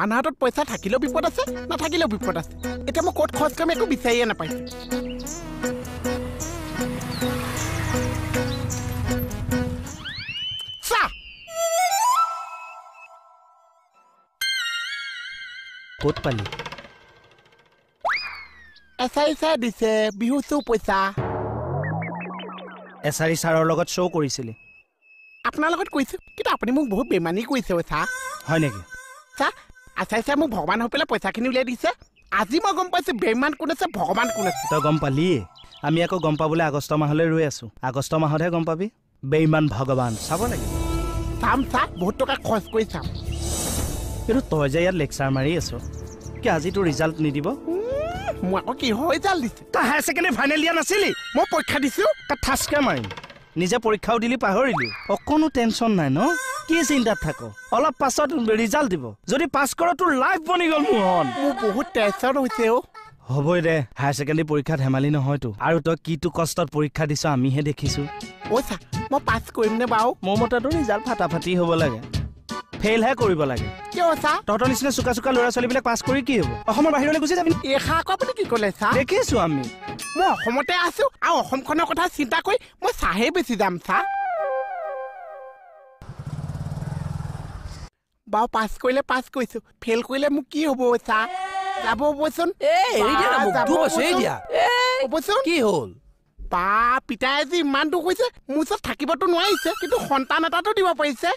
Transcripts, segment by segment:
মানুহৰ হাতত পইচা থাকিলেও বিপদ আছে নাথাকিলেও বিপদ আছে এতিয়া মই ক'ত খৰচ কৰিম একো বিচাৰিয়ে নাপাইছো ক'ত পালি এছাই দিছে বিহু চৌ পইচা এছাৰি ছাৰৰ লগত শ্ব' কৰিছিলি আপোনাৰ লগত কৈছো কিন্তু আপুনি মোক বহুত বেমানী কৈছে ছাৰ হয় নেকি ছাৰ আছাই মোক ভগৱান হৈ পেলাই পইচাখিনি উলিয়াই দিছে আজি মই গম পাইছো বেইমান কোন আছে ভগৱান কোন আছে তই গম পালিয়ে আমি আকৌ গম পাবলৈ আগষ্ট মাহলৈ ৰৈ আছো আগষ্ট মাহতহে গম পাবি বেইমান ভগৱান চাব লাগিব চাম ছাৰ বহুত টকা খৰচ কৰি চাম কিন্তু তই যে ইয়াত লেকচাৰ মাৰি আছ কি আজি তোৰ ৰিজাল্ট নিদিব মই আকৌ কি হয় ৰিজাল্ট দিছে তই হায়াৰ ছেকেণ্ডেৰী ফাইনেল দিয়া নাছিলি মই পৰীক্ষা দিছো তই ঠাচকে মাৰিম নিজে পৰীক্ষাও দিলি পাহৰিলি অকণো টেনশ্যন নাই ন কি চিন্তাত থাক অলপ পাছত ৰিজাল্ট দিব যদি পাছ কৰ তোৰ লাইফ বনি গ'ল মোহন মোৰ বহুত টেনশ্যন হৈছে হ'বই দে হায়াৰ ছেকেণ্ডেৰী পৰীক্ষা ধেমালি নহয়তো আৰু তই কিটো কষ্টত পৰীক্ষা দিছ আমিহে দেখিছো ছাৰ মই পাছ কৰিম নে বাৰু মোৰ মতেতো ৰিজাল্ট ফাটাফাটি হ'ব লাগে ফেইলহে কৰিব লাগে কিয় ছাৰ তহঁতৰ নিচিনা চোকা চোকা ল'ৰা ছোৱালীবিলাক পাছ কৰি কি হ'ব অসমৰ বাহিৰলৈ গুচি যাবি এইষা আকৌ আপুনি কি ক'লে ছাৰ দেখিছো আমি মই অসমতে আছো আৰু অসমখনৰ কথা চিন্তা কৰি মই চাহে বেছি যাম ছাৰ বাৰু পাছ কৰিলে পাছ কৰিছো ফেইল কৰিলে মোক কি হ'ব ছাৰ যাব হ'বচোন কি হ'ল বা পিতাই যে ইমান দুখ হৈছে মোৰ ওচৰত থাকিবতো নোৱাৰিছে কিন্তু সন্তান এটাতো দিব পাৰিছে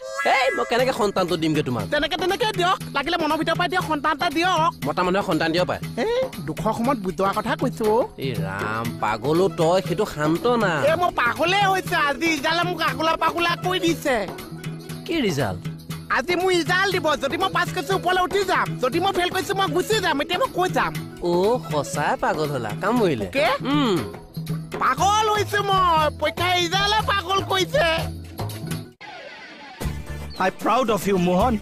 মই কেনেকে সন্তানটো দিমগে তোমাক তেনেকে দিয়ক লাগিলে মনৰ ভিতৰৰ পৰা দিয়ক সন্তান এটা দিয়ক মতা মানুহে সন্তান দিব পাৰে দুখৰ সময়ত বুজোৱা কথা কৈছো এই ৰাম পাগলো তই সেইটো শান্ত না মই পাগলে হৈছে আজি ৰিজাল্টে মোক পাগলা কৈ দিছে কি ৰিজাল্ট আজি মোৰ ৰিজাল্ট দিব যদি মই পাছ কৰিছো ওপৰলৈ উঠি যাম যদি মই ফেইল কৰিছো মই গুচি যাম এতিয়া মই কৈ যাম সঁচাই পাগল হলা কাম কৰিলে পাগল হৈছে মই পৰীক্ষা ৰিজাল্টে পাগল কৰিছে আই প্ৰাউড অফ ইউ মোহন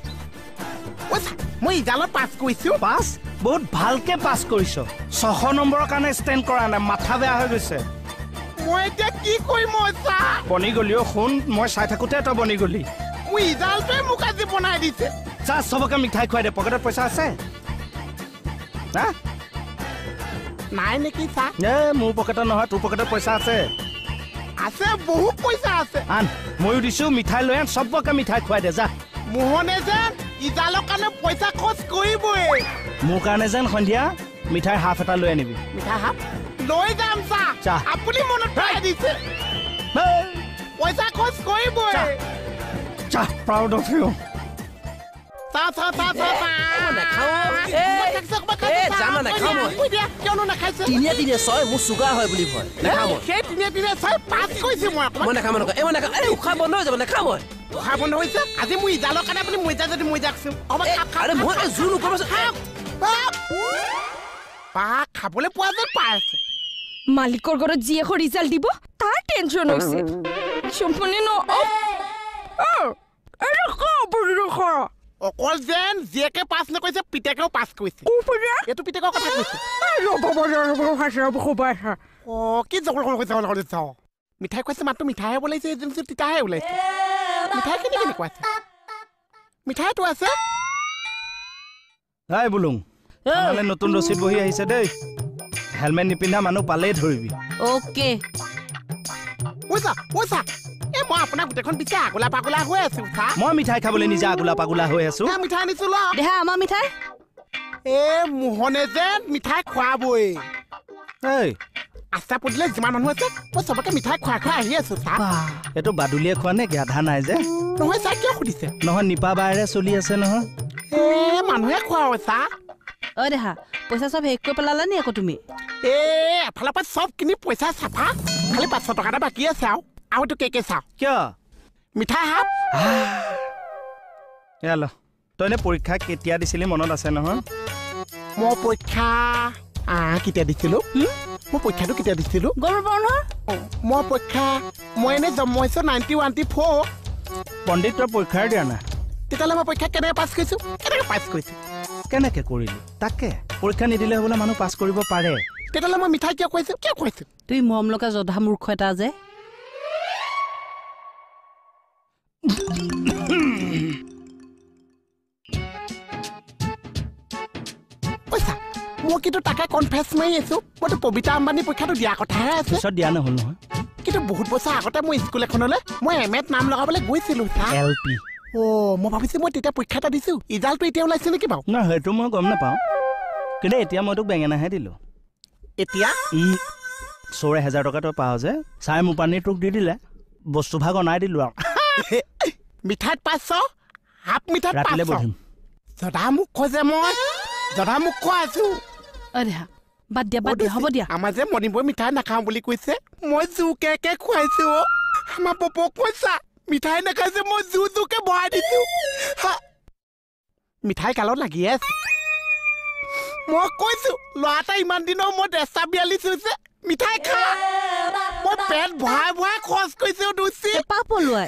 মই ৰিজাল্টত পাছ কৰিছো পাছ বহুত ভালকে পাছ কৰিছ 600 নম্বৰৰ কাৰণে ষ্টেণ্ড কৰা নাই মাথা বেয়া হৈ গৈছে মই এতিয়া কি কৰিম বনি গলি শুন মই চাই থাকোতে তই বনি গলি মোৰ ৰিজাল্টে মোক আজি বনাই দিছে চা চবকে মিঠাই খুৱাই দে পকেটত পইচা আছে নাই নেকি ছাৰ মোৰ পকেটত নহয় তোৰ পকেটত পইচা আছে আছে বহুত পইচা আছে আন ময়ো দিছো মিঠাই লৈ আন চবকে মিঠাই খুৱাই দে যা মোহনে যেন ৰিজাল্টৰ কাৰণে পইচা খৰচ কৰিবই মোৰ কাৰণে যেন সন্ধিয়া মিঠাই হাফ এটা লৈ আনিবি মিঠাই হাফ লৈ যাম ছাৰ আপুনি মনত পেলাই দিছে পইচা খৰচ কৰিবই চা প্ৰাউড অফ ইউ দিনে ছয় মোৰ চুগাৰ হয় বুলি কয় উশাহ বন্ধ হৈ যাব নাখাওঁ মই উশাহ বন্ধ হৈছে আজি মোৰ ৰিজাল্টৰ কাৰণে আপুনি মজা যদি মই যাকচোন জোৰ নকৰিব খাবলৈ পোৱা যেন পাই আছে মালিকৰ ঘৰত যি এখন ৰিজাল্ট দিব তাৰ টেনশ্যন হৈছে অকল যেন জীয়েকে পাছ নকৰিছে পিতেকেও পাছ কৰিছে এইটো পিতেকৰ কথা কৈছে কি চাওঁ মিঠাই খুৱাইছে মাত্ৰ মিঠাইহে ওলাইছে এজেঞ্চি তিতাহে ওলাইছে মিঠাইখিনি কেনেকুৱা আছে মিঠাইটো আছে বুলুং নতুন ৰচিদ বহি আহিছে দেই হেলমেট নিপিন্ধা মানুহ পালেই ধৰিবি মই আপোনাক গোটেইখন পিছে আগলা পাগলা হৈ আছো মই মিঠাই খাবলৈ নিজে আগলা পাগলা হৈ আছো মিঠাই আনিছো আমাৰ মিঠাই মোহনে যেন মিঠাই খোৱাবই আস্থা পদিলে যিমান মানুহ আছে মই চবকে মিঠাই খুৱাই আহি আছো এইটো বাদুলিয়ে খোৱা নে গাধা নাই যে নহয় ছাৰ কিয় সুধিছে নহয় নিপা বাইৰে চলি আছে নহয় মানুহে খোৱা ছাৰ দেহা পইচা চব শেষ কৰি পেলালা নি আকৌ তুমি এফালৰ পৰা চব কিনি পইচা চাফা খালি 500 টকা এটা বাকী আছে আৰু এইটো কেকে চাওঁ কিয় মিঠাই হাফ তই নে পৰীক্ষা কেতিয়া দিছিলি মনত আছে নহয় মই পৰীক্ষা কেতিয়া দিছিলো মই পৰীক্ষাটো কেতিয়া দিছিলো মই পৰীক্ষা মই এনে জন্ম হৈছো 1994 পণ্ডিত তই পৰীক্ষাৰ দিয়া নাই তেতিয়াহ'লে মই পৰীক্ষা কেনেকৈ পাছ কৰিছো কেনেকে কৰিলি তাকে পৰীক্ষা নিদিলে হ'বলে মানুহ পাছ কৰিব পাৰে তেতিয়াহ'লে মই মিঠাই কিয় কৈছো তুই মৰম লগা জধা মূৰ্খ এটা যে মই কিন্তু তাকে কনফেছ মাৰি আছো মইতো পবিতা আম্বানী পৰীক্ষাটো দিয়া কথাহে আছে পিছত দিয়া নহ'ল নহয় কিন্তু বহুত বছৰ আগতে মই স্কুল এখনলৈ মই এমএত নাম লগাবলৈ গৈছিলো LP মই ভাবিছো মই তেতিয়া পৰীক্ষা এটা দিছো ৰিজাল্টটো এতিয়া ওলাইছে নেকি বাৰু না সেইটো মই গম নাপাওঁ কিন্তু এতিয়া মই তোক বেঙেনাহে দিলোঁ এতিয়া 1000 টকা তই পাৱ যে চাই মোৰ পানী তোক দি দিলে বস্তু ভাগ অনাই দিলোঁ আৰু মিঠাইত 500 হাফ মিঠাইত ৰাতিলৈ 500 বহিম জধা মোক কয় যে মই জধা মোক কৈ আছো আৰে বাদ দিয়া হ'ব দিয়া আমাৰ যে মণিপুৰ মিঠাই নাখাওঁ বুলি কৈছে মই জোকে খুৱাইছো আমাৰ পপক কৈছা মিঠাই নাখাইছে মই জোকে ভৰাই দিছো মিঠাই কালত লাগিয়ে আছে মই কৈছো ল'ৰা এটা ইমান দিনৰ মই ডেচা 42 হৈছে মিঠাই খা মই পেট ভৰাই খৰচ কৰিছো দুচি পাপ পলুৱাই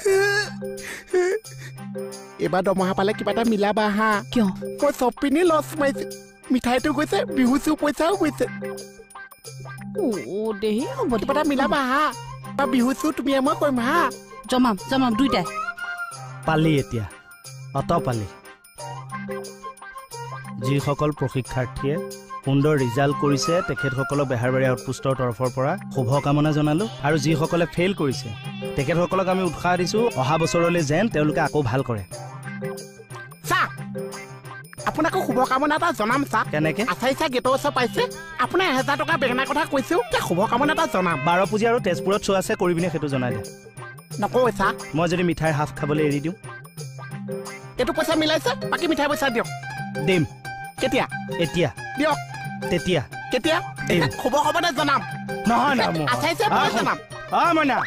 এবাৰ দৰমহা পালে কিবা এটা মিলাবা হা কিয় মই চব পিনি লছ মাৰিছো মিঠাইটো গৈছে বিহু চু পইচাও গৈছে দেহি হ'ব কিবা এটা মিলাবা হা বা বিহু চু তুমি মই কৰিম হা জমাম দুইটাই পালি এতিয়া পালি যিসকল প্ৰশিক্ষাৰ্থীয়ে সুন্দৰ ৰিজাল্ট কৰিছে তেখেতসকলক বেহাৰবাৰী আউটপোষ্টৰ তৰফৰ পৰা শুভকামনা জনালোঁ আৰু যিসকলে ফেইল কৰিছে তেখেতসকলক আমি উৎসাহ দিছোঁ অহা বছৰলৈ যেন তেওঁলোকে আকৌ ভাল কৰে ছাৰ আপোনাকো শুভকামনা এটা জনাম ছাৰ কেনেকৈ আচাইছা গেটৰ ওচৰ পাইছে আপোনাৰ 1000 টকা বেঙেনা কথা কৈছো শুভকামনা এটা জনাম 12 পূজা আৰু তেজপুৰত শ্ব' আছে কৰি পিনে সেইটো জনাই দে নকওঁ ছাৰ মই যদি মিঠাইৰ হাফ খাবলৈ এৰি দিওঁ এইটো পইচা মিলাইছে বাকী মিঠাই পইচা দিয়ক দিম কেতিয়া এতিয়া দিয়ক তেতিয়া কেতিয়া শুভকামনা জনাম নহয় না আচাইছে মই জনাম মইনা